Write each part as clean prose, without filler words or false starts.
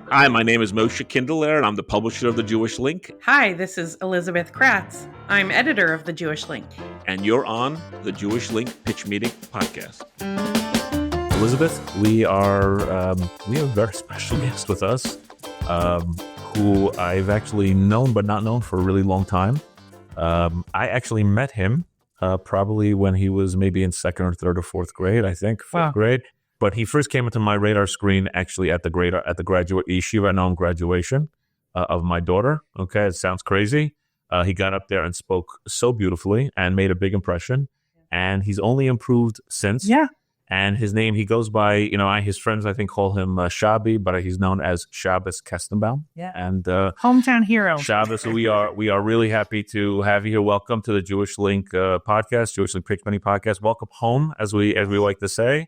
Hi, my name is Moshe Kindler, and I'm the publisher of The Jewish Link. Hi, this is Elizabeth Kratz. I'm editor of The Jewish Link. And you're on The Jewish Link Pitch Meeting Podcast. Elizabeth, we have a very special guest with us, who I've actually known but not known for a really long time. I actually met him probably when he was maybe in second or third or fourth grade, I think, fifth grade. But he first came into my radar screen actually at the graduate yeshiva Noam graduation of my daughter. Okay, it sounds crazy. He got up there and spoke so beautifully and made a big impression. And he's only improved since. Yeah. And his name, he goes by, his friends, I think, call him Shabby, but he's known as Shabbos Kestenbaum. Yeah. And hometown hero. Shabbos, so we are really happy to have you here. Welcome to the Jewish Link podcast, Jewish Link Pitch Meeting Podcast. Welcome home, as we like to say.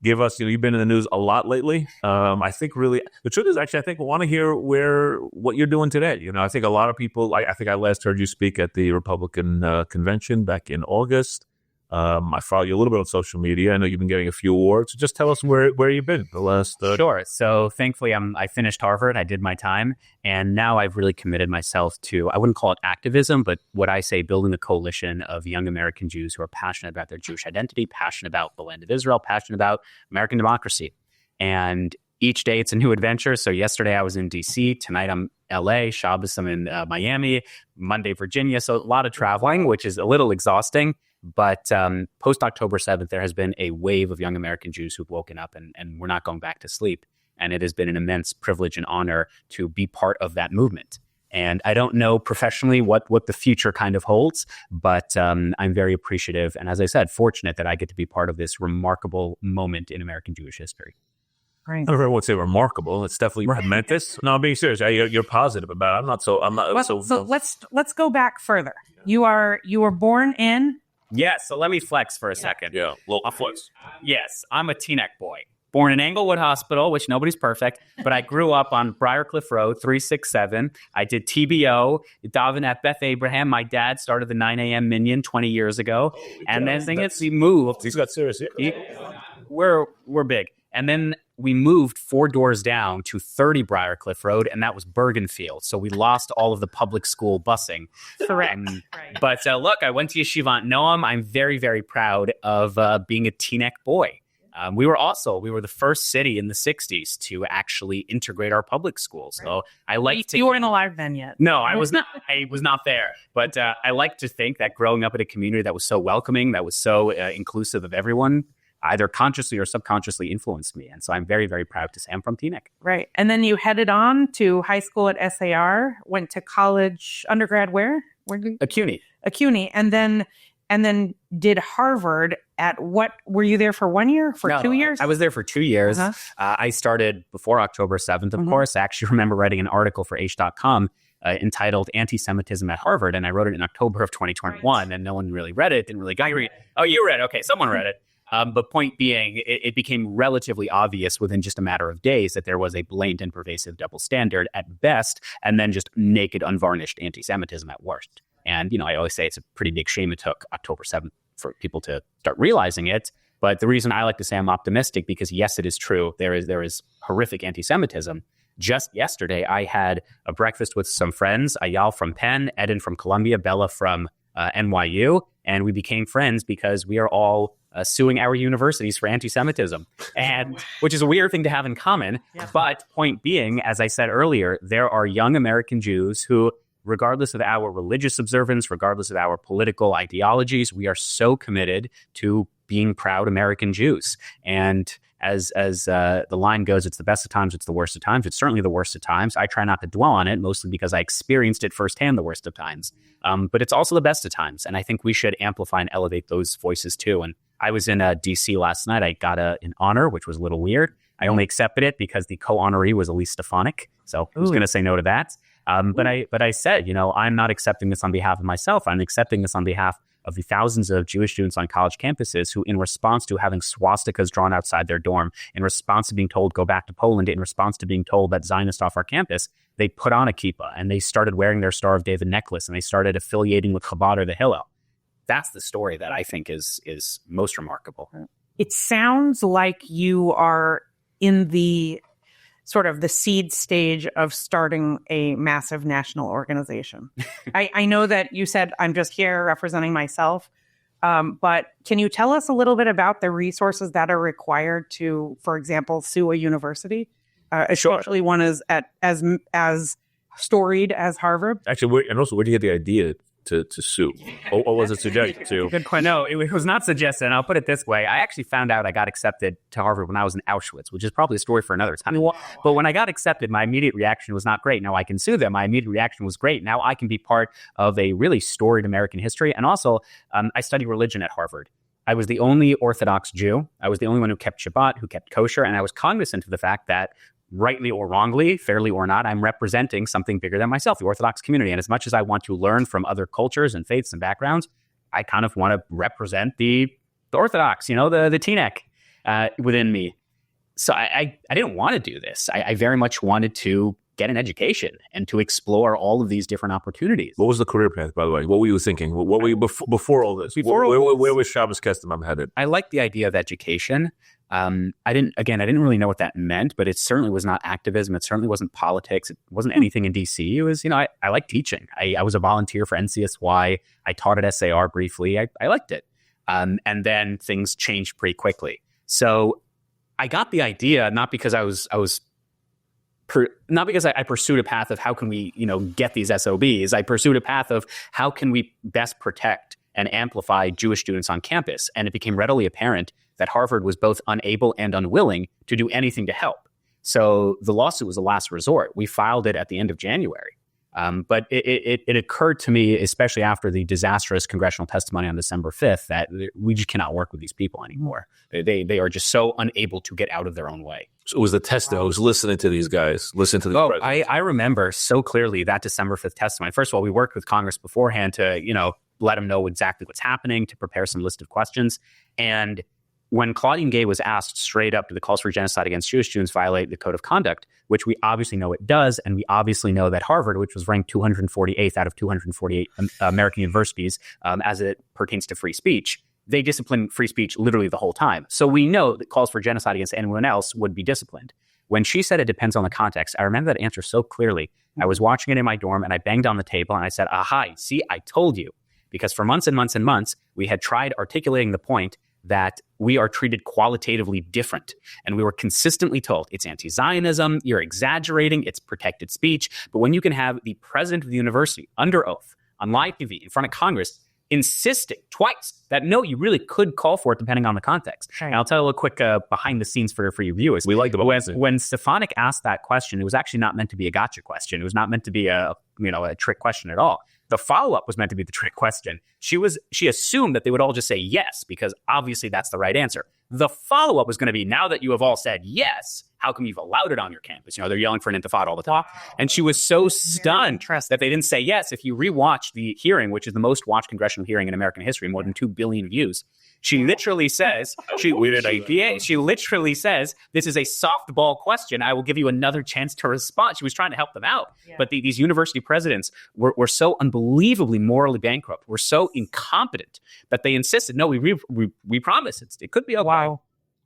Give us, you've been in the news a lot lately. I think really, the truth is actually, I think we want to hear what you're doing today. I think a lot of people, I think I last heard you speak at the Republican convention back in August. I follow you a little bit on social media. I know you've been getting a few awards. So just tell us where you've been the last. Sure. So thankfully, I finished Harvard. I did my time, and now I've really committed myself to, I wouldn't call it activism, but what I say, building a coalition of young American Jews who are passionate about their Jewish identity, passionate about the land of Israel, passionate about American democracy. And each day it's a new adventure. So yesterday I was in DC. Tonight I'm LA. Shabbos I'm in Miami. Monday, Virginia. So a lot of traveling, which is a little exhausting. But post October 7th, there has been a wave of young American Jews who've woken up and we're not going back to sleep. And it has been an immense privilege and honor to be part of that movement. And I don't know professionally what the future kind of holds, but I'm very appreciative. And as I said, fortunate that I get to be part of this remarkable moment in American Jewish history. Right. I don't know if everyone would say remarkable. It's definitely momentous. No, I'm being serious. You're positive about it. I'm not. So let's go back further. You were born in. Yes, so let me flex for a second. Yeah, local flex. Yes, I'm a Teaneck boy. Born in Englewood Hospital, which nobody's perfect, but I grew up on Briarcliff Road, 367. I did TBO, daven at Beth Abraham. My dad started the 9 a.m. minyan 20 years ago. And then we moved. He's got serious. We're big. And then we moved 4 doors down to 30 Briarcliff Road, and that was Bergenfield. So we lost all of the public school busing. Correct. But look, I went to Yeshivat Noam. I'm very, very proud of being a Teaneck boy. We were the first city in the 60s to actually integrate our public schools. So I like to. You weren't alive then yet. No, I was not. I was not there. But I like to think that growing up in a community that was so welcoming, that was so inclusive of everyone, either consciously or subconsciously influenced me. And so I'm very, very proud to say I'm from Teaneck. Right. And then you headed on to high school at SAR, went to college, undergrad where? CUNY. And then did Harvard at what? Were you there for 1 year? For 2 years? I was there for 2 years. Uh-huh. I started before October 7th, of course. I actually remember writing an article for H.com entitled Antisemitism at Harvard. And I wrote it in October of 2021. And no one really read it. Didn't really read it. Oh, you read it. Okay, someone read it. But point being, it became relatively obvious within just a matter of days that there was a blatant and pervasive double standard at best, and then just naked, unvarnished anti-Semitism at worst. And, I always say it's a pretty big shame it took October 7th for people to start realizing it. But the reason I like to say I'm optimistic, because yes, it is true. There is horrific anti-Semitism. Just yesterday, I had a breakfast with some friends, Ayal from Penn, Eden from Columbia, Bella from NYU, and we became friends because we are all suing our universities for anti-Semitism, and which is a weird thing to have in common. Yeah. But point being, as I said earlier, there are young American Jews who, regardless of our religious observance, regardless of our political ideologies, we are so committed to being proud American Jews. And as the line goes, it's the best of times, it's the worst of times. It's certainly the worst of times. I try not to dwell on it, mostly because I experienced it firsthand, the worst of times. But it's also the best of times. And I think we should amplify and elevate those voices too. And I was in DC last night. I got an honor, which was a little weird. I only accepted it because the co-honoree was Elise Stefanik. So I was going to say no to that. But I said, I'm not accepting this on behalf of myself. I'm accepting this on behalf of the thousands of Jewish students on college campuses who, in response to having swastikas drawn outside their dorm, in response to being told, go back to Poland, in response to being told that Zionist off our campus, they put on a kippah and they started wearing their Star of David necklace and they started affiliating with Chabad or the Hillel. That's the story that I think is most remarkable. It sounds like you are in the sort of the seed stage of starting a massive national organization. I know that you said I'm just here representing myself, but can you tell us a little bit about the resources that are required to, for example, sue a university, especially one as storied as Harvard? Actually, and also, where did you get the idea to sue? Or was it suggested to? Good question. No, it was not suggested. And I'll put it this way. I actually found out I got accepted to Harvard when I was in Auschwitz, which is probably a story for another time. Wow. But when I got accepted, my immediate reaction was not great. Now I can sue them. My immediate reaction was great. Now I can be part of a really storied American history. And also, I studied religion at Harvard. I was the only Orthodox Jew. I was the only one who kept Shabbat, who kept kosher. And I was cognizant of the fact that, rightly or wrongly, fairly or not, I'm representing something bigger than myself, the Orthodox community. And as much as I want to learn from other cultures and faiths and backgrounds, I kind of want to represent the Orthodox, the Teaneck within me. So I didn't want to do this. I very much wanted to get an education and to explore all of these different opportunities. What was the career path, by the way? What were you thinking? What were you before all this? Where was Shabbos Kestenbaum headed? I liked the idea of education. I didn't really know what that meant, but it certainly was not activism. It certainly wasn't politics. It wasn't anything in DC. It was, I like teaching. I was a volunteer for NCSY. I taught at SAR briefly. I liked it. And then things changed pretty quickly. So I got the idea, not because not because I pursued a path of how can we, get these SOBs. I pursued a path of how can we best protect and amplify Jewish students on campus. And it became readily apparent that Harvard was both unable and unwilling to do anything to help. So the lawsuit was a last resort. We filed it at the end of January. But it occurred to me, especially after the disastrous congressional testimony on December 5th, that we just cannot work with these people anymore. They are just so unable to get out of their own way. So it was the test that I was listening to these guys, listening to the president. I remember so clearly that December 5th testimony. First of all, we worked with Congress beforehand to, let them know exactly what's happening, to prepare some list of questions. And when Claudine Gay was asked straight up, do the calls for genocide against Jewish students violate the code of conduct, which we obviously know it does, and we obviously know that Harvard, which was ranked 248th out of 248 American universities as it pertains to free speech, they disciplined free speech literally the whole time. So we know that calls for genocide against anyone else would be disciplined. When she said it depends on the context, I remember that answer so clearly. I was watching it in my dorm, and I banged on the table, and I said, aha, see, I told you. Because for months and months and months, we had tried articulating the point that we are treated qualitatively different. And we were consistently told it's anti-Zionism, you're exaggerating, it's protected speech. But when you can have the president of the university under oath on live TV in front of Congress insisting twice that no, you really could call for it depending on the context. Right. And I'll tell you a quick behind the scenes for your viewers. We like the when Stefanik asked that question, it was actually not meant to be a gotcha question. It was not meant to be a trick question at all. The follow-up was meant to be the trick question. She assumed that they would all just say yes, because obviously that's the right answer. The follow-up was going to be, now that you have all said yes, how come you've allowed it on your campus? They're yelling for an intifada all the time. And she was so stunned that they didn't say yes. If you rewatch the hearing, which is the most watched congressional hearing in American history, more than 2 billion views, she literally says, she literally says, this is a softball question. I will give you another chance to respond. She was trying to help them out. Yeah. But these university presidents were so unbelievably morally bankrupt, were so incompetent that they insisted, no, we promise it could be okay. Wow.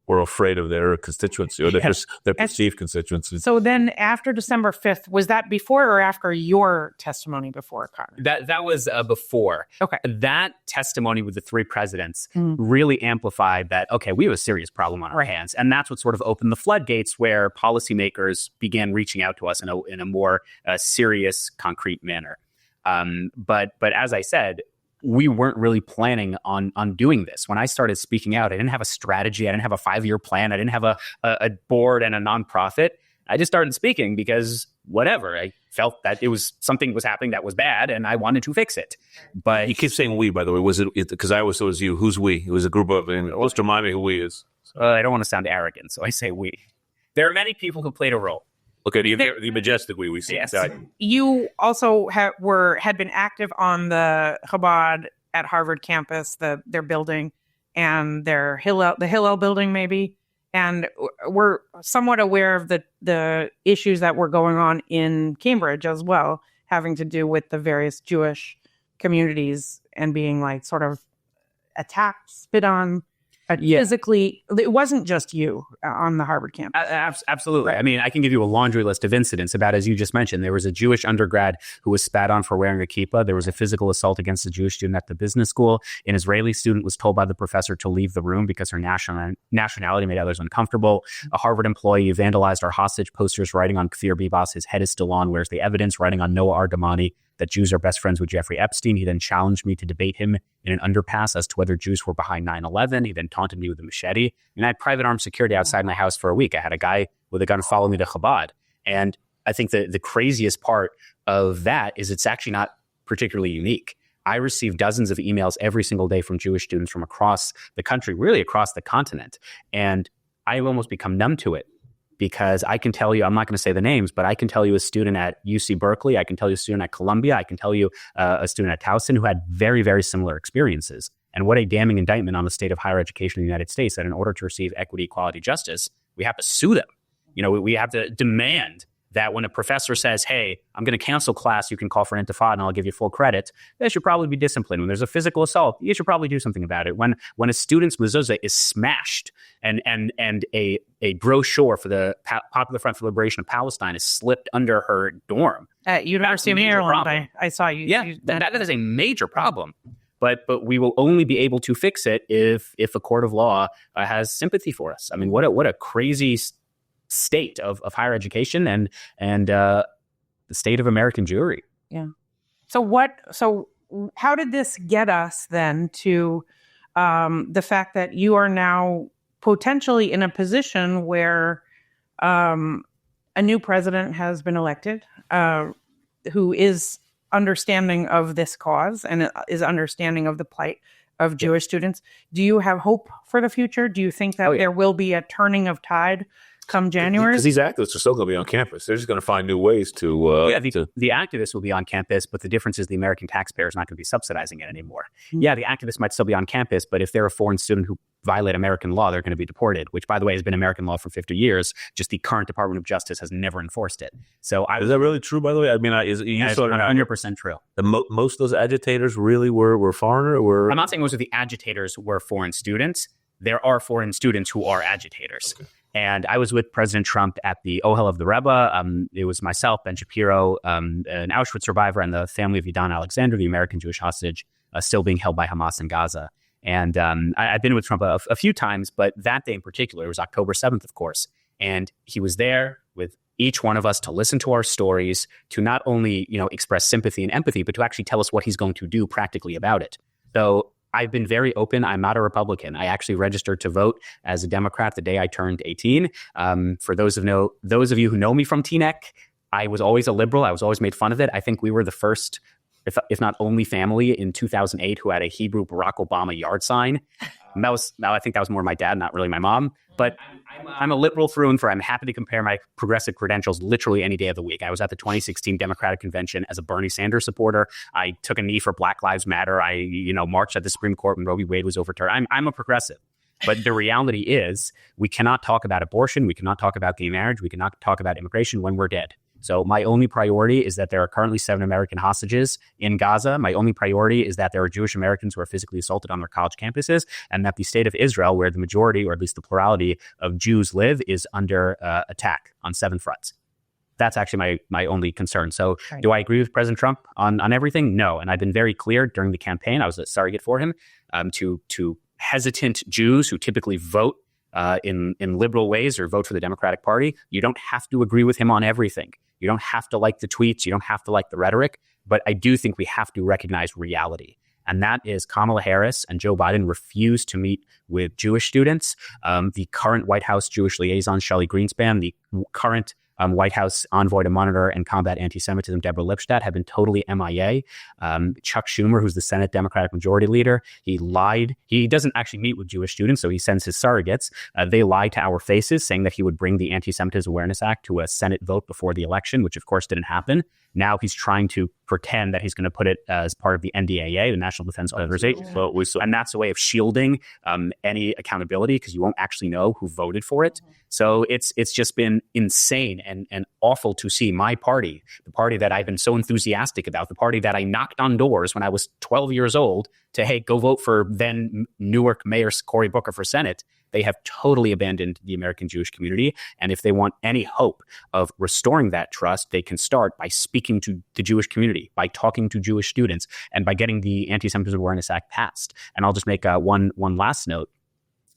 Or afraid of their constituency or their perceived constituency. So then after December 5th, was that before or after your testimony before, Connor? That was before. Okay. That testimony with the 3 presidents really amplified that, okay, we have a serious problem on our hands. And that's what sort of opened the floodgates where policymakers began reaching out to us in a more serious, concrete manner. But as I said, we weren't really planning on doing this. When I started speaking out, I didn't have a strategy. I didn't have a 5-year plan. I didn't have a board and a nonprofit. I just started speaking because whatever. I felt that something was happening that was bad and I wanted to fix it. But you keep saying we, by the way. Was it because I always thought it was you? Who's we? It was a group of, let's remind me who we is. I don't want to sound arrogant, so I say we. There are many people who played a role. Okay, the majestic we see. Yes. You also had been active on the Chabad at Harvard campus, their building, and the Hillel building, maybe. And we're somewhat aware of the issues that were going on in Cambridge as well, having to do with the various Jewish communities and being sort of attacked, spit on. physically, it wasn't just you on the Harvard campus. Absolutely. I mean, I can give you a laundry list of incidents about, as you just mentioned, there was a Jewish undergrad who was spat on for wearing a kippah. There was a physical assault against a Jewish student at the business school. An Israeli student was told by the professor to leave the room because her nationality made others uncomfortable. A Harvard employee vandalized our hostage posters, writing on Kfir Bibas, his head is still on, where's the evidence, writing on Noah Ardamani that Jews are best friends with Jeffrey Epstein. He then challenged me to debate him in an underpass as to whether Jews were behind 9/11. He then taunted me with a machete. And I had private armed security outside my house for a week. I had a guy with a gun follow me to Chabad. And I think the craziest part of that is it's actually not particularly unique. I receive dozens of emails every single day from Jewish students from across the country, really across the continent. And I've almost become numb to it. Because I can tell you, I'm not going to say the names, but I can tell you a student at UC Berkeley, I can tell you a student at Columbia, I can tell you a student at Towson who had very, very similar experiences. And what a damning indictment on the state of higher education in the United States, that in order to receive equity, equality, justice, we have to sue them. We have to demand that when a professor says, hey, I'm going to cancel class, you can call for an intifada and I'll give you full credit, they should probably be disciplined. When there's a physical assault, you should probably do something about it. When a student's mezuzah is smashed and a brochure for the Popular Front for Liberation of Palestine is slipped under her dorm. At University of Maryland, I saw you. Yeah, that is a major problem. But we will only be able to fix it if a court of law has sympathy for us. I mean, what a crazy state of higher education and the state of American Jewry. Yeah. So how did this get us then to the fact that you are now potentially in a position where a new president has been elected who is understanding of this cause and is understanding of the plight of Jewish students? Do you have hope for the future? Do you think that there will be a turning of tide come January? Because these activists are still going to be on campus. They're just going to find new ways to... the activists will be on campus, but the difference is the American taxpayer is not going to be subsidizing it anymore. Mm-hmm. Yeah, the activists might still be on campus, but if they're a foreign student who violate American law, they're going to be deported, which, by the way, has been American law for 50 years. Just the current Department of Justice has never enforced it. So is that really true, by the way? I mean, it's 100% true. Most of those agitators really were foreigner? I'm not saying most of the agitators were foreign students. There are foreign students who are agitators. Okay. And I was with President Trump at the Ohel of the Rebbe. It was myself, Ben Shapiro, an Auschwitz survivor, and the family of Yidan Alexander, the American Jewish hostage, still being held by Hamas in Gaza. And I've been with Trump a few times, but that day in particular, it was October 7th, of course. And he was there with each one of us to listen to our stories, to not only express sympathy and empathy, but to actually tell us what he's going to do practically about it. So I've been very open. I'm not a Republican. I actually registered to vote as a Democrat the day I turned 18. For those of you who know me from Teaneck, I was always a liberal. I was always made fun of it. I think we were the first, if not only family in 2008 who had a Hebrew Barack Obama yard sign. I think that was more my dad, not really my mom. But I'm a liberal through and through. I'm happy to compare my progressive credentials literally any day of the week. I was at the 2016 Democratic Convention as a Bernie Sanders supporter. I took a knee for Black Lives Matter. I marched at the Supreme Court when Roe v. Wade was overturned. I'm a progressive. But the reality is we cannot talk about abortion. We cannot talk about gay marriage. We cannot talk about immigration when we're dead. So my only priority is that there are currently 7 American hostages in Gaza. My only priority is that there are Jewish Americans who are physically assaulted on their college campuses, and that the state of Israel, where the majority, or at least the plurality of Jews live, is under attack on 7 fronts. That's actually my only concern. So Do I agree with President Trump on everything? No. And I've been very clear during the campaign. I was a surrogate for him to hesitant Jews who typically vote in liberal ways or vote for the Democratic Party. You don't have to agree with him on everything. You don't have to like the tweets. You don't have to like the rhetoric. But I do think we have to recognize reality. And that is Kamala Harris and Joe Biden refuse to meet with Jewish students. The current White House Jewish liaison, Shelley Greenspan, the current White House envoy to monitor and combat anti-Semitism, Deborah Lipstadt, have been totally MIA. Chuck Schumer, who's the Senate Democratic Majority Leader, he lied. He doesn't actually meet with Jewish students, so he sends his surrogates. They lied to our faces, saying that he would bring the Anti-Semitism Awareness Act to a Senate vote before the election, which of course didn't happen. Now he's trying to pretend that he's going to put it as part of the NDAA, the National Defense Authorization. And that's a way of shielding any accountability because you won't actually know who voted for it. So it's just been insane and awful to see my party, the party that I've been so enthusiastic about, the party that I knocked on doors when I was 12 years old to, hey, go vote for then Newark Mayor Cory Booker for Senate. They have totally abandoned the American Jewish community. And if they want any hope of restoring that trust, they can start by speaking to the Jewish community, by talking to Jewish students, and by getting the Anti-Semitism Awareness Act passed. And I'll just make one last note.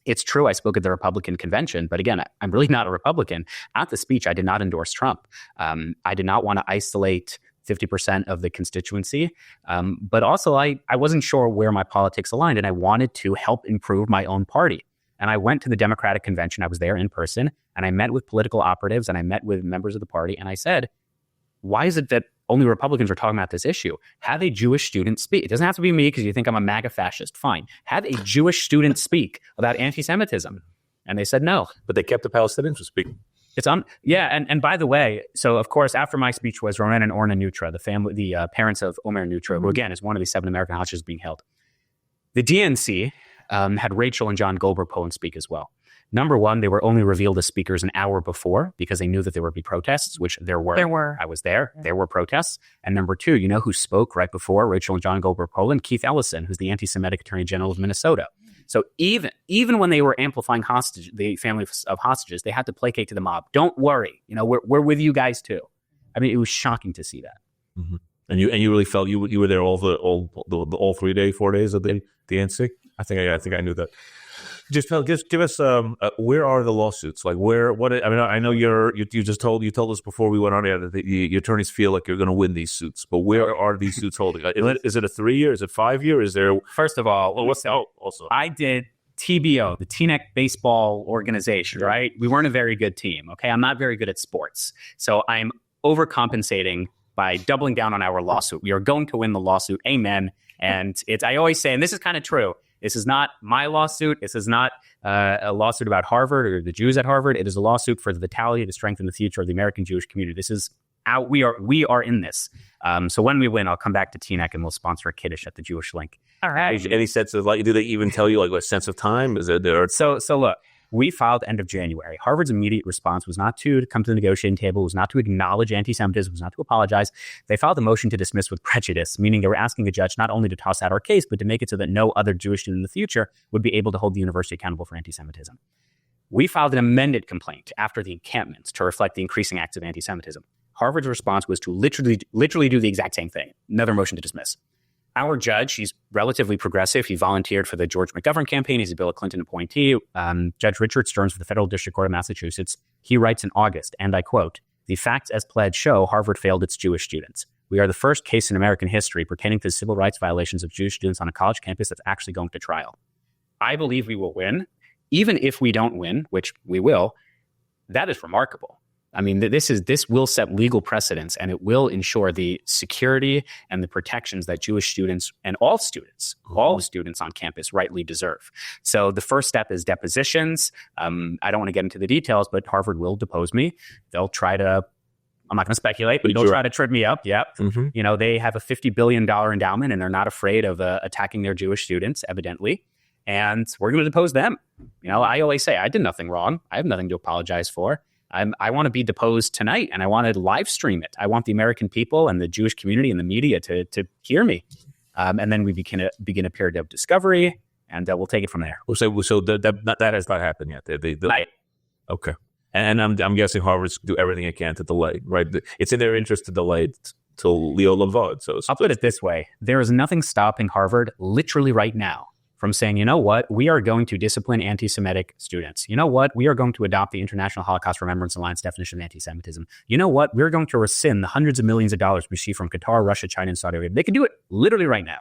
It's true, I spoke at the Republican convention, but again, I'm really not a Republican. At the speech, I did not endorse Trump. I did not want to isolate 50% of the constituency. But also, I wasn't sure where my politics aligned, and I wanted to help improve my own party. And I went to the Democratic convention. I was there in person, and I met with political operatives, and I met with members of the party, and I said, why is it that only Republicans are talking about this issue? Have a Jewish student speak. It doesn't have to be me because you think I'm a MAGA fascist. Fine. Have a Jewish student speak about anti-Semitism. And they said no. But they kept the Palestinians from speaking. And by the way, so of course, after my speech was Ronan and Orna Nutra, the parents of Omer Nutra, who again is one of the 7 American hostages being held. The DNC had Rachel and John Goldberg Poland speak as well. Number one, they were only revealed as speakers an hour before because they knew that there would be protests, which there were. There were. I was there. Yeah. There were protests. And number two, you know who spoke right before Rachel and John Goldberg Poland? Keith Ellison, who's the anti-Semitic Attorney General of Minnesota. So even when they were amplifying the family of hostages, they had to placate to the mob. Don't worry, we're with you guys too. I mean, it was shocking to see that. Mm-hmm. And you really felt you were there all 4 days of the NC? I think I knew that. Just give us where are the lawsuits? Like I know you told us before we went on air that the attorneys feel like you're going to win these suits, but where are these suits holding? Is it a 3-year? Is it 5-year? Is there? First of all, also I did TBO, the Teaneck Baseball Organization, right? We weren't a very good team. Okay, I'm not very good at sports, so I'm overcompensating by doubling down on our lawsuit. We are going to win the lawsuit. Amen. And I always say, and this is kind of true. This is not my lawsuit. This is not a lawsuit about Harvard or the Jews at Harvard. It is a lawsuit for the vitality to strengthen the future of the American Jewish community. This is out. We are in this. So when we win, I'll come back to Teaneck and we'll sponsor a kiddush at the Jewish Link. All right. Any sense of do they even tell you a sense of time? Is it there? So look. We filed end of January. Harvard's immediate response was not to come to the negotiating table, was not to acknowledge anti-Semitism, was not to apologize. They filed a motion to dismiss with prejudice, meaning they were asking the judge not only to toss out our case, but to make it so that no other Jewish student in the future would be able to hold the university accountable for anti-Semitism. We filed an amended complaint after the encampments to reflect the increasing acts of anti-Semitism. Harvard's response was to literally do the exact same thing. Another motion to dismiss. Our judge, he's relatively progressive. He volunteered for the George McGovern campaign. He's a Bill Clinton appointee. Judge Richard Stearns for the Federal District Court of Massachusetts. He writes in August, and I quote, "The facts as pled show Harvard failed its Jewish students. We are the first case in American history pertaining to civil rights violations of Jewish students on a college campus that's actually going to trial." I believe we will win. Even if we don't win, which we will, that is remarkable. I mean, this will set legal precedents, and it will ensure the security and the protections that Jewish students and all students on campus rightly deserve. So the first step is depositions. I don't want to get into the details, but Harvard will depose me. They'll try to, I'm not going to speculate, but they'll try to trip me up. Yep. Mm-hmm. They have a $50 billion endowment, and they're not afraid of attacking their Jewish students, evidently. And we're going to depose them. I always say, I did nothing wrong. I have nothing to apologize for. I want to be deposed tonight, and I want to live stream it. I want the American people and the Jewish community and the media to hear me. And then we begin a period of discovery, and we'll take it from there. So that has not happened yet. Okay. And I'm guessing Harvard's do everything it can to delay, right? It's in their interest to delay it till Leo Lavod. So I'll put it this way. There is nothing stopping Harvard literally right now from saying, you know what, we are going to discipline anti-Semitic students. You know what, we are going to adopt the International Holocaust Remembrance Alliance definition of anti-Semitism. You know what, we're going to rescind the hundreds of millions of dollars we receive from Qatar, Russia, China, and Saudi Arabia. They can do it literally right now,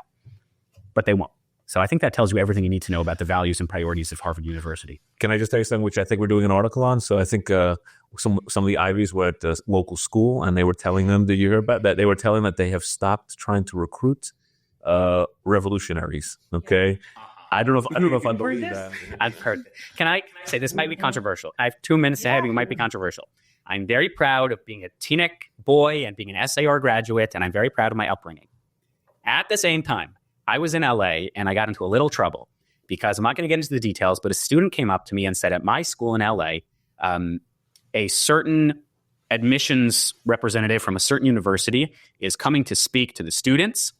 but they won't. So I think that tells you everything you need to know about the values and priorities of Harvard University. Can I just tell you something, which I think we're doing an article on? So I think some of the Ivies were at the local school, and they were telling them, did you hear about that? They were telling that they have stopped trying to recruit revolutionaries, okay? I don't know if I believe that. I've heard. Can I say this might be controversial? I have 2 minutes ahead. It might be controversial. I'm very proud of being a Teaneck boy and being an SAR graduate, and I'm very proud of my upbringing. At the same time, I was in LA and I got into a little trouble because I'm not going to get into the details, but a student came up to me and said, at my school in LA, a certain admissions representative from a certain university is coming to speak to the students.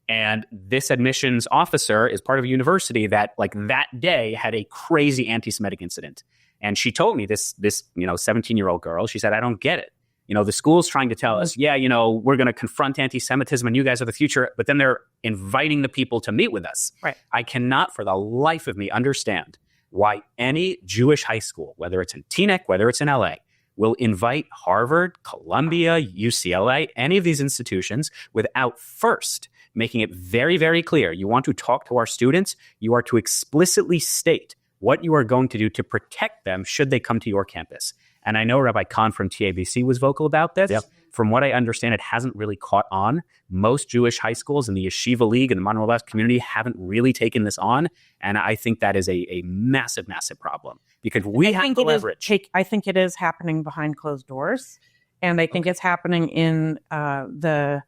And this admissions officer is part of a university that, like, that day had a crazy anti-Semitic incident. And she told me, this 17-year-old girl, she said, I don't get it. The school's trying to tell us, we're going to confront anti-Semitism and you guys are the future, but then they're inviting the people to meet with us. Right. I cannot for the life of me understand why any Jewish high school, whether it's in Teaneck, whether it's in LA, will invite Harvard, Columbia, UCLA, any of these institutions without first making it very, very clear. You want to talk to our students, you are to explicitly state what you are going to do to protect them should they come to your campus. And I know Rabbi Kahn from TABC was vocal about this. Yep. From what I understand, it hasn't really caught on. Most Jewish high schools in the Yeshiva League and the modern Orthodox community haven't really taken this on. And I think that is a massive, massive problem because we have to leverage. I think it is happening behind closed doors. And I think it's happening in the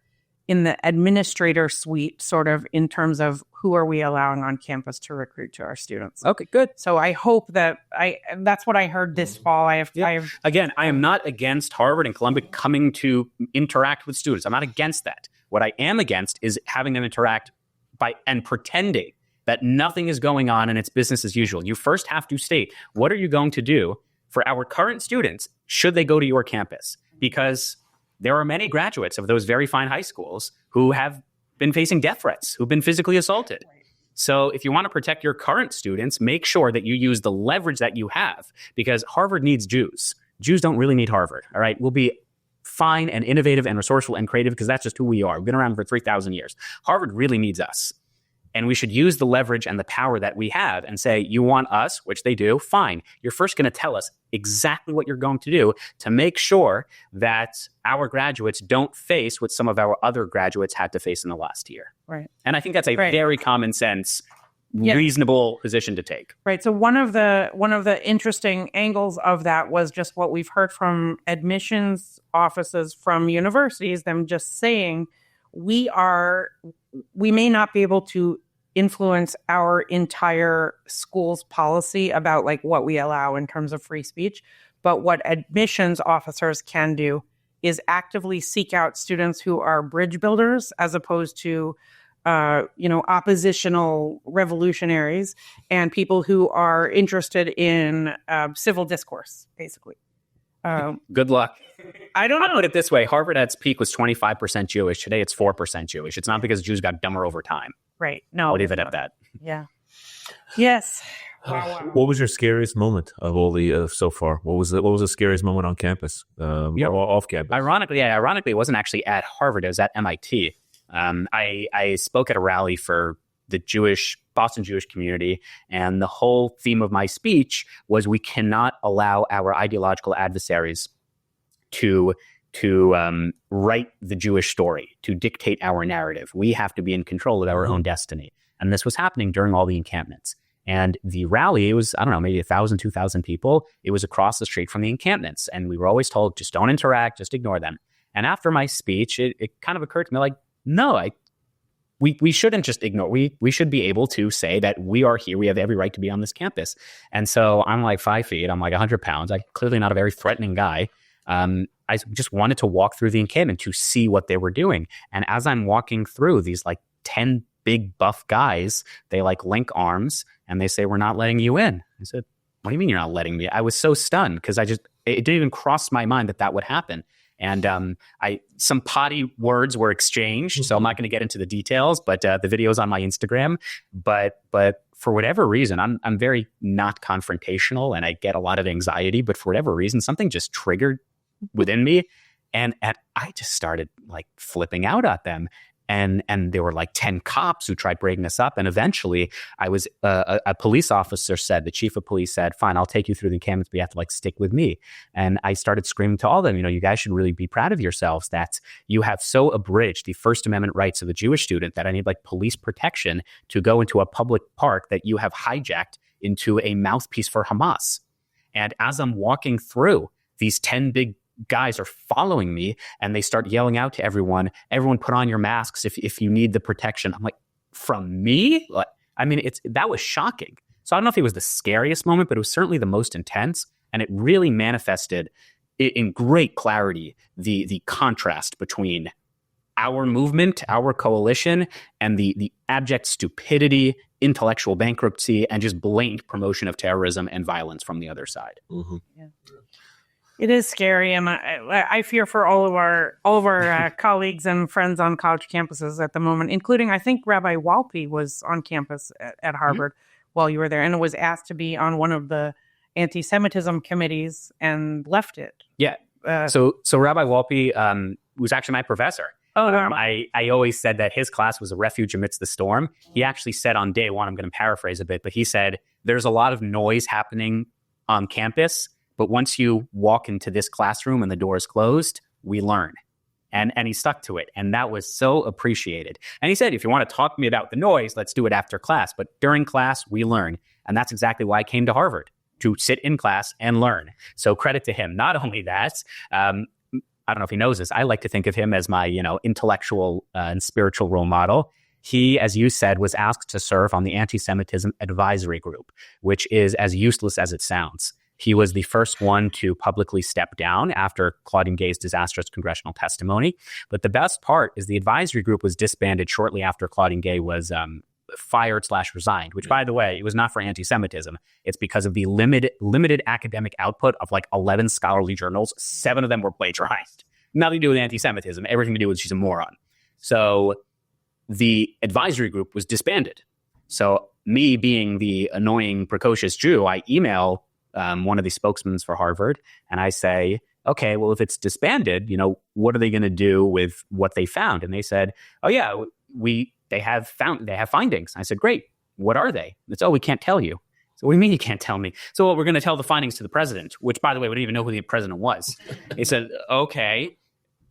administrator suite, sort of in terms of who are we allowing on campus to recruit to our students. Okay, good. So I hope that that's what I heard this fall. Again, I am not against Harvard and Columbia coming to interact with students. I'm not against that. What I am against is having them interact and pretending that nothing is going on and it's business as usual. You first have to state, what are you going to do for our current students should they go to your campus? Because there are many graduates of those very fine high schools who have been facing death threats, who've been physically assaulted. So if you want to protect your current students, make sure that you use the leverage that you have, because Harvard needs Jews. Jews don't really need Harvard, all right? We'll be fine and innovative and resourceful and creative because that's just who we are. We've been around for 3,000 years. Harvard really needs us. And we should use the leverage and the power that we have and say, you want us, which they do, fine. You're first going to tell us exactly what you're going to do to make sure that our graduates don't face what some of our other graduates had to face in the last year. Right. And I think that's a very common sense, reasonable position to take. Right. So one of the interesting angles of that was just what we've heard from admissions offices from universities, them just saying, we may not be able to influence our entire school's policy about like what we allow in terms of free speech. But what admissions officers can do is actively seek out students who are bridge builders as opposed to, oppositional revolutionaries and people who are interested in civil discourse, basically. Good luck. I don't know. I'll put it this way. Harvard at its peak was 25% Jewish. Today it's 4% Jewish. It's not because Jews got dumber over time. Right. No. I'll leave it at that. Yeah. Yes. Wow. What was your scariest moment of all the so far? What was the scariest moment on campus? Or off campus? Ironically, it wasn't actually at Harvard. It was at MIT. I spoke at a rally for the Boston Jewish community, and the whole theme of my speech was we cannot allow our ideological adversaries to write the Jewish story, to dictate our narrative. We have to be in control of our own destiny. And this was happening during all the encampments. And the rally, it was, maybe 1,000, 2,000 people. It was across the street from the encampments. And we were always told, just don't interact, just ignore them. And after my speech, it kind of occurred to me like, no, we shouldn't just ignore. We should be able to say that we are here. We have every right to be on this campus. And so I'm like 5 feet. I'm like 100 pounds. I'm clearly not a very threatening guy. I just wanted to walk through the encampment to see what they were doing. And as I'm walking through, these like 10 big buff guys, they like link arms and they say, we're not letting you in. I said, what do you mean you're not letting me? I was so stunned because it didn't even cross my mind that would happen. And some potty words were exchanged, so I'm not going to get into the details, but the video's on my Instagram. But for whatever reason, I'm very not confrontational, and I get a lot of anxiety. But for whatever reason, something just triggered within me, and I just started like flipping out at them. And there were like 10 cops who tried breaking us up. And eventually a police officer said, the chief of police said, fine, I'll take you through the encampments, but you have to like stick with me. And I started screaming to all of them, you guys should really be proud of yourselves that you have so abridged the First Amendment rights of a Jewish student that I need like police protection to go into a public park that you have hijacked into a mouthpiece for Hamas. And as I'm walking through, these 10 big guys are following me and they start yelling out to everyone put on your masks if you need the protection. I'm like, from me? Like, I mean, that was shocking. So I don't know if it was the scariest moment, but it was certainly the most intense. And it really manifested in great clarity the contrast between our movement, our coalition, and the abject stupidity, intellectual bankruptcy, and just blatant promotion of terrorism and violence from the other side. Mm-hmm. Yeah. It is scary, and I fear for all of our colleagues and friends on college campuses at the moment, including, I think, Rabbi Walpe was on campus at Harvard while you were there, and was asked to be on one of the anti-Semitism committees and left it. Yeah. So Rabbi Walpe was actually my professor. Oh, no. I always said that his class was a refuge amidst the storm. He actually said on day one, I'm going to paraphrase a bit, but he said, there's a lot of noise happening on campus, but once you walk into this classroom and the door is closed, we learn. And he stuck to it. And that was so appreciated. And he said, if you want to talk to me about the noise, let's do it after class. But during class, we learn. And that's exactly why I came to Harvard, to sit in class and learn. So credit to him. Not only that, I don't know if he knows this, I like to think of him as my, intellectual and spiritual role model. He, as you said, was asked to serve on the Anti-Semitism Advisory Group, which is as useless as it sounds. He was the first one to publicly step down after Claudine Gay's disastrous congressional testimony. But the best part is the advisory group was disbanded shortly after Claudine Gay was fired/resigned, which, by the way, it was not for anti-Semitism. It's because of the limited academic output of like 11 scholarly journals. 7 of them were plagiarized. Nothing to do with anti-Semitism. Everything to do with she's a moron. So the advisory group was disbanded. So me being the annoying, precocious Jew, I email one of the spokesmen for Harvard, and I say, okay, well, if it's disbanded, what are they going to do with what they found? And they said, oh yeah, they have findings. I said, great. What are they? It's, we can't tell you. So what do you mean you can't tell me? So we're going to tell the findings to the president, which, by the way, we didn't even know who the president was. He said, okay,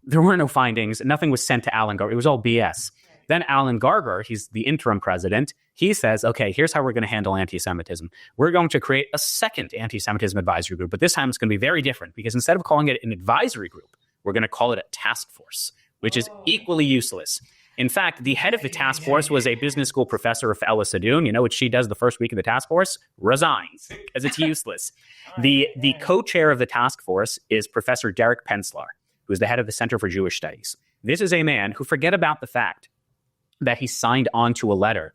there were no findings. Nothing was sent to Alan Garber. It was all BS. Then Alan Garber, he's the interim president, he says, okay, here's how we're going to handle anti-Semitism. We're going to create a second anti-Semitism advisory group, but this time it's going to be very different because instead of calling it an advisory group, we're going to call it a task force, which is equally useless. In fact, the head of the task force was a business school professor of Ella Sadoun. You know what she does the first week of the task force? Resigns, as it's useless. The co-chair of the task force is Professor Derek Penslar, who is the head of the Center for Jewish Studies. This is a man who, forget about the fact that he signed on to a letter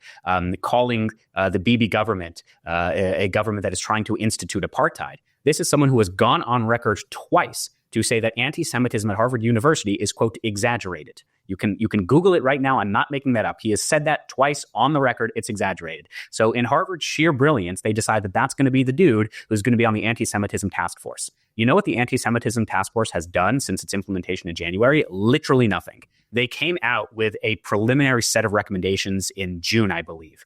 calling the Bibi government a government that is trying to institute apartheid. This is someone who has gone on record twice to say that anti-Semitism at Harvard University is, quote, exaggerated. You can Google it right now. I'm not making that up. He has said that twice on the record. It's exaggerated. So in Harvard's sheer brilliance, they decide that that's going to be the dude who's going to be on the anti-Semitism task force. You know what the anti-Semitism task force has done since its implementation in January? Literally nothing. They came out with a preliminary set of recommendations in June, I believe.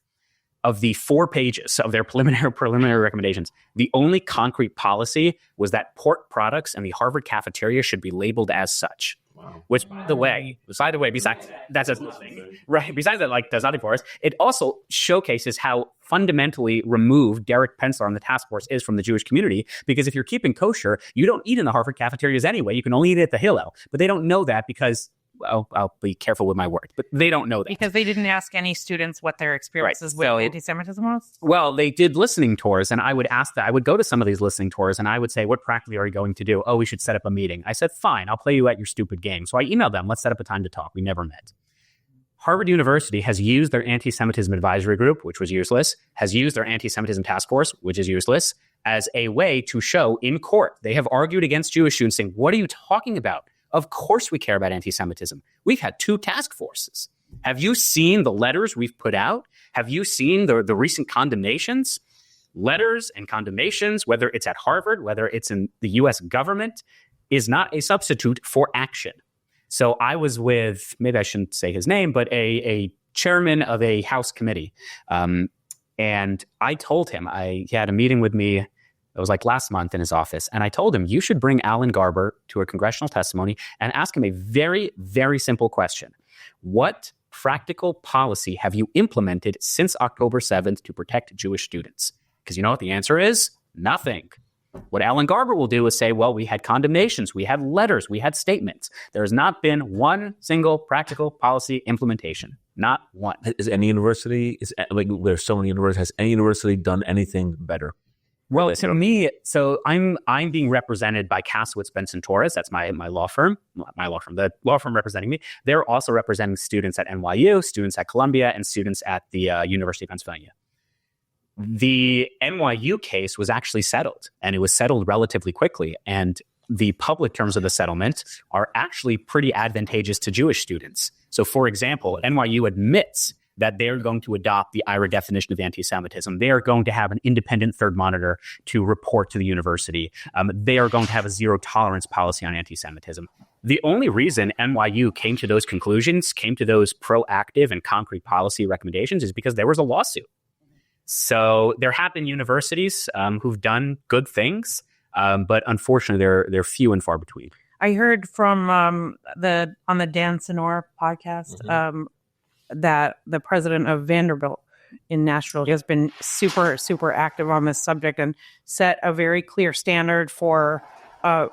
Of the 4 pages of their preliminary recommendations, the only concrete policy was that pork products in the Harvard cafeteria should be labeled as such. Wow. Which, by the way, besides that's a thing, right? Besides that, like, does nothing for us. It also showcases how fundamentally removed Derek Penslar on the task force is from the Jewish community. Because if you're keeping kosher, you don't eat in the Harvard cafeterias anyway. You can only eat at the Hillel. But they don't know that because, well, I'll be careful with my words, but they don't know that. Because they didn't ask any students what their experiences with anti-Semitism was? Well, they did listening tours, and I would ask that. I would go to some of these listening tours, and I would say, what practically are you going to do? Oh, we should set up a meeting. I said, fine, I'll play you at your stupid game. So I emailed them, let's set up a time to talk. We never met. Harvard University has used their anti-Semitism advisory group, which was useless, has used their anti-Semitism task force, which is useless, as a way to show in court. They have argued against Jewish students saying, what are you talking about? Of course we care about anti-Semitism. We've had 2 task forces. Have you seen the letters we've put out? Have you seen the recent condemnations? Letters and condemnations, whether it's at Harvard, whether it's in the U.S. government, is not a substitute for action. So I was with, maybe I shouldn't say his name, but a chairman of a House committee. And I told him, he had a meeting with me. It was like last month in his office. And I told him, you should bring Alan Garber to a congressional testimony and ask him a very, very simple question. What practical policy have you implemented since October 7th to protect Jewish students? Because you know what the answer is? Nothing. What Alan Garber will do is say, well, we had condemnations, we had letters, we had statements. There has not been one single practical policy implementation. Not one. Is any university, there's so many universities, has any university done anything better? Well, to me, so I'm being represented by Kasowitz Benson Torres. That's my law firm. The law firm representing me. They're also representing students at NYU, students at Columbia, and students at the University of Pennsylvania. The NYU case was actually settled, and it was settled relatively quickly. And the public terms of the settlement are actually pretty advantageous to Jewish students. So, for example, NYU admits that they're going to adopt the IRA definition of anti-Semitism. They are going to have an independent third monitor to report to the university. They are going to have a zero tolerance policy on anti-Semitism. The only reason NYU came to those conclusions, came to those proactive and concrete policy recommendations, is because there was a lawsuit. So there have been universities who've done good things, but unfortunately, they're few and far between. I heard from on the Dan Senor podcast that the president of Vanderbilt in Nashville has been super, super active on this subject and set a very clear standard for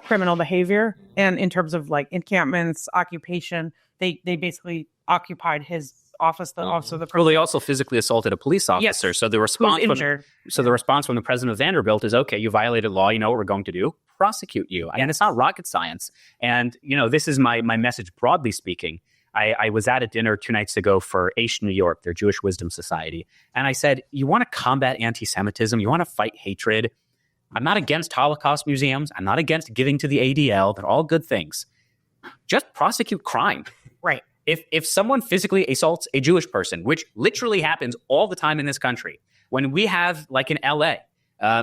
criminal behavior. And in terms of like encampments, occupation, they basically occupied his office, the office of the president. Well, they also physically assaulted a police officer. Yes. So the response from the president of Vanderbilt is, okay, you violated law. You know what we're going to do? Prosecute you. And it's not rocket science. And, this is my message broadly speaking. I was at a dinner 2 nights ago for Aish New York, their Jewish Wisdom Society. And I said, you want to combat anti-Semitism? You want to fight hatred? I'm not against Holocaust museums. I'm not against giving to the ADL. They're all good things. Just prosecute crime. Right. If someone physically assaults a Jewish person, which literally happens all the time in this country, when we have, like in LA,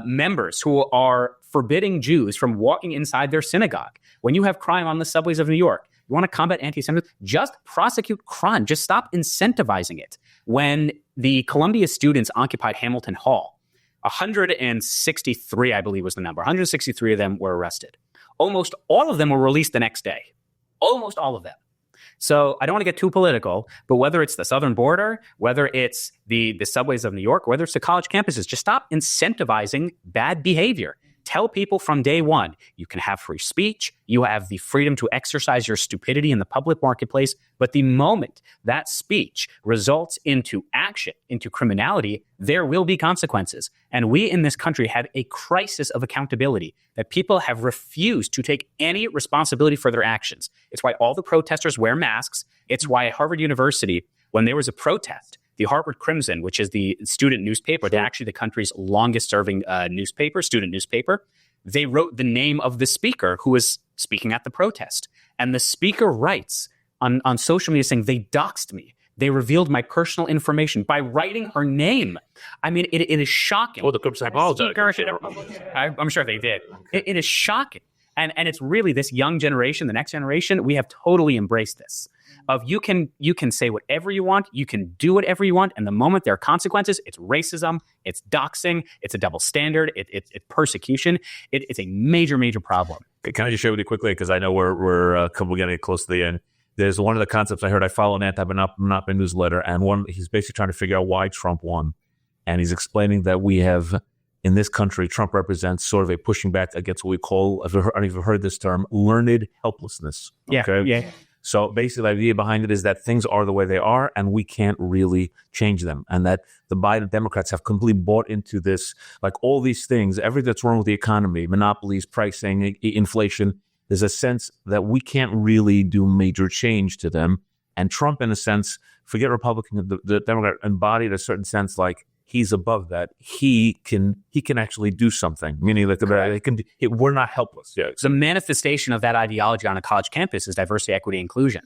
members who are forbidding Jews from walking inside their synagogue, when you have crime on the subways of New York, you want to combat anti-Semitism, just prosecute crime. Just stop incentivizing it. When the Columbia students occupied Hamilton Hall, 163, I believe was the number, 163 of them were arrested. Almost all of them were released the next day. Almost all of them. So I don't want to get too political, but whether it's the southern border, whether it's the subways of New York, whether it's the college campuses, just stop incentivizing bad behavior. Tell people from day one, you can have free speech, you have the freedom to exercise your stupidity in the public marketplace, but the moment that speech results into action, into criminality, there will be consequences. And we in this country have a crisis of accountability, that people have refused to take any responsibility for their actions. It's why all the protesters wear masks. It's why at Harvard University, when there was a protest, the Harvard Crimson, which is the student newspaper, they're actually the country's longest serving student newspaper, they wrote the name of the speaker who was speaking at the protest. And the speaker writes on social media saying, they doxed me. They revealed my personal information by writing her name. I mean, it is shocking. Well, the Crimson apologized. I'm sure they did. It is shocking. And it's really this young generation, the next generation, we have totally embraced this. Of you can say whatever you want, you can do whatever you want, and the moment there are consequences, it's racism, it's doxing, it's a double standard, it's persecution. It's a major, major problem. Okay, can I just share with you quickly, because I know we're getting close to the end. There's one of the concepts I heard. I follow an anti-monopoly newsletter, and he's basically trying to figure out why Trump won, and he's explaining that we have in this country, Trump represents sort of a pushing back against what we call, I don't know if you've heard this term, learned helplessness. Okay? Yeah. So basically, the idea behind it is that things are the way they are, and we can't really change them. And that the Biden Democrats have completely bought into this, like all these things, everything that's wrong with the economy, monopolies, pricing, inflation. There's a sense that we can't really do major change to them. And Trump, in a sense, forget Republican, the Democrat embodied a certain sense like he's above that. He can actually do something. Meaning like we're not helpless. Yeah. The manifestation of that ideology on a college campus is diversity, equity, inclusion.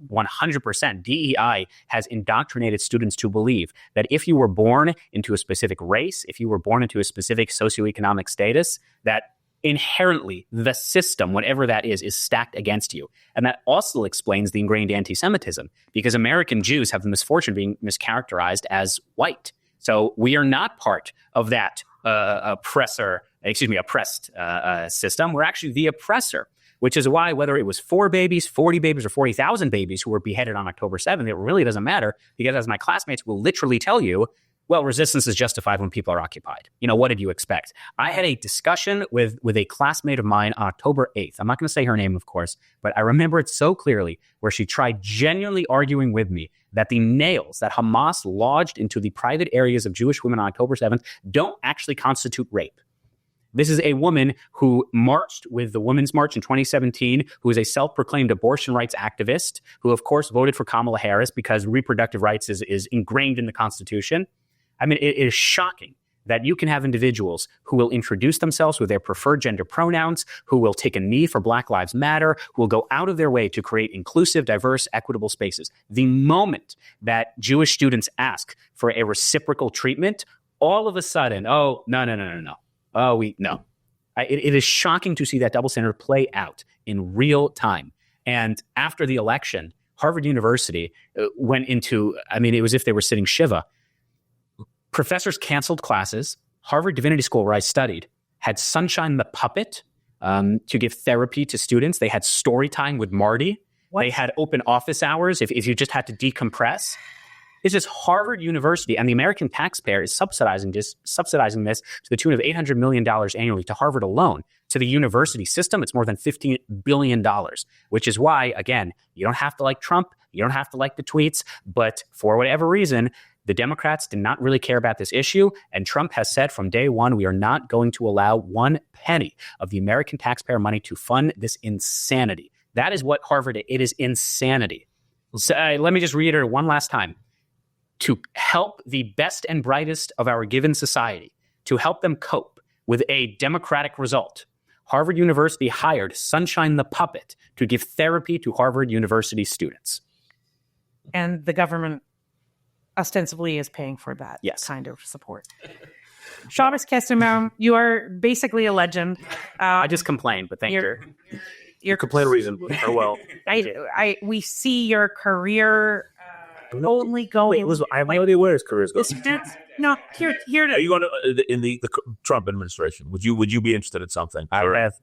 100%. DEI has indoctrinated students to believe that if you were born into a specific race, if you were born into a specific socioeconomic status, that inherently the system, whatever that is stacked against you. And that also explains the ingrained anti-Semitism, because American Jews have the misfortune of being mischaracterized as white. So we are not part of that oppressed system. We're actually the oppressor, which is why whether it was 4 babies, 40 babies, or 40,000 babies who were beheaded on October 7th, it really doesn't matter, because as my classmates will literally tell you, well, resistance is justified when people are occupied. What did you expect? I had a discussion with a classmate of mine on October 8th. I'm not going to say her name, of course, but I remember it so clearly, where she tried genuinely arguing with me that the nails that Hamas lodged into the private areas of Jewish women on October 7th don't actually constitute rape. This is a woman who marched with the Women's March in 2017, who is a self-proclaimed abortion rights activist, who, of course, voted for Kamala Harris because reproductive rights is ingrained in the Constitution. I mean, it is shocking that you can have individuals who will introduce themselves with their preferred gender pronouns, who will take a knee for Black Lives Matter, who will go out of their way to create inclusive, diverse, equitable spaces. The moment that Jewish students ask for a reciprocal treatment, all of a sudden, oh, no. No. It is shocking to see that double standard play out in real time. And after the election, Harvard University went into, it was as if they were sitting Shiva. Professors canceled classes. Harvard Divinity School, where I studied, had Sunshine the Puppet to give therapy to students. They had story time with Marty. What? They had open office hours if you just had to decompress. This is Harvard University, and the American taxpayer is subsidizing this to the tune of $800 million annually to Harvard alone. To the university system, it's more than $15 billion, which is why, again, you don't have to like Trump, you don't have to like the tweets, but for whatever reason, the Democrats did not really care about this issue, and Trump has said from day one, we are not going to allow one penny of the American taxpayer money to fund this insanity. That is what Harvard is. It is insanity. So let me just reiterate one last time. To help the best and brightest of our given society, to help them cope with a democratic result, Harvard University hired Sunshine the Puppet to give therapy to Harvard University students. And the government ostensibly is paying for that kind of support. Shabbos Kestenbaum, you are basically a legend. I just complained, but thank you. Your complaint reason are well. We see your career only going. Wait, Elizabeth, I have no idea where his career is going. Here. Are you going to in the Trump administration? Would you be interested in something? I have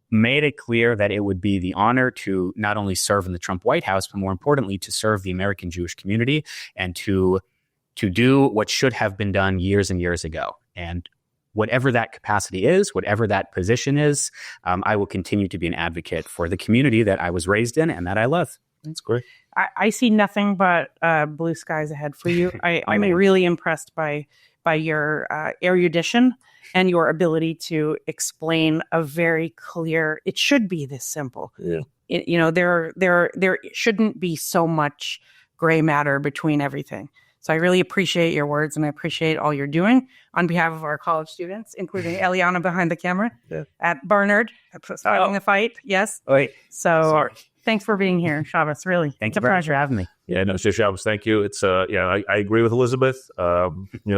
made it clear that it would be the honor to not only serve in the Trump White House, but more importantly, to serve the American Jewish community and to do what should have been done years and years ago. And whatever that capacity is, whatever that position is, I will continue to be an advocate for the community that I was raised in and that I love. That's great. I see nothing but blue skies ahead for you. I'm really impressed by your erudition and your ability to explain a very clear. It should be this simple. Yeah. There shouldn't be so much gray matter between everything. So I really appreciate your words, and I appreciate all you're doing on behalf of our college students, including Eliana behind the camera at Barnard, starting the fight. Yes. Wait. So. Sorry. Thanks for being here, Shabbos. Really, thank you very much for having me. Yeah, no, Shabbos, thank you. It's I agree with Elizabeth.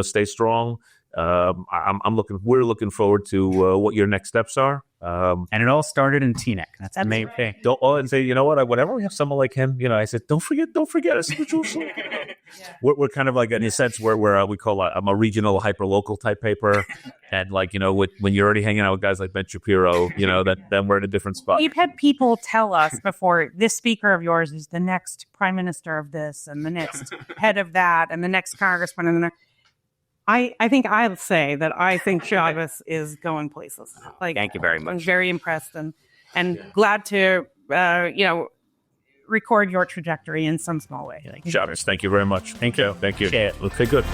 Stay strong. We're looking forward to what your next steps are. And it all started in Teaneck. That's the main thing. And say, you know what? Whenever we have someone like him, I said, don't forget us. We're kind of like, in a sense, where we call I'm a regional hyperlocal type paper, and when you're already hanging out with guys like Ben Shapiro, then we're in a different spot. We've had people tell us before, this speaker of yours is the next prime minister of this, and the next head of that, and the next congressman, and the next. I think I'll say that I think Shabbos is going places. Thank you very much. I'm very impressed and glad to record your trajectory in some small way. Shabbos, thank you very much. Thank you. Okay, good.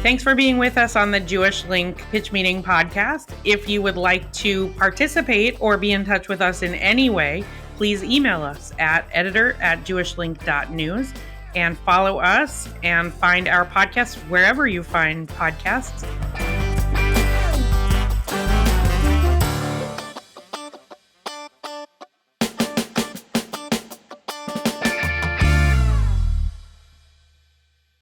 Thanks for being with us on the Jewish Link Pitch Meeting podcast. If you would like to participate or be in touch with us in any way, please email us at editor@jewishlink.news. And follow us and find our podcast wherever you find podcasts.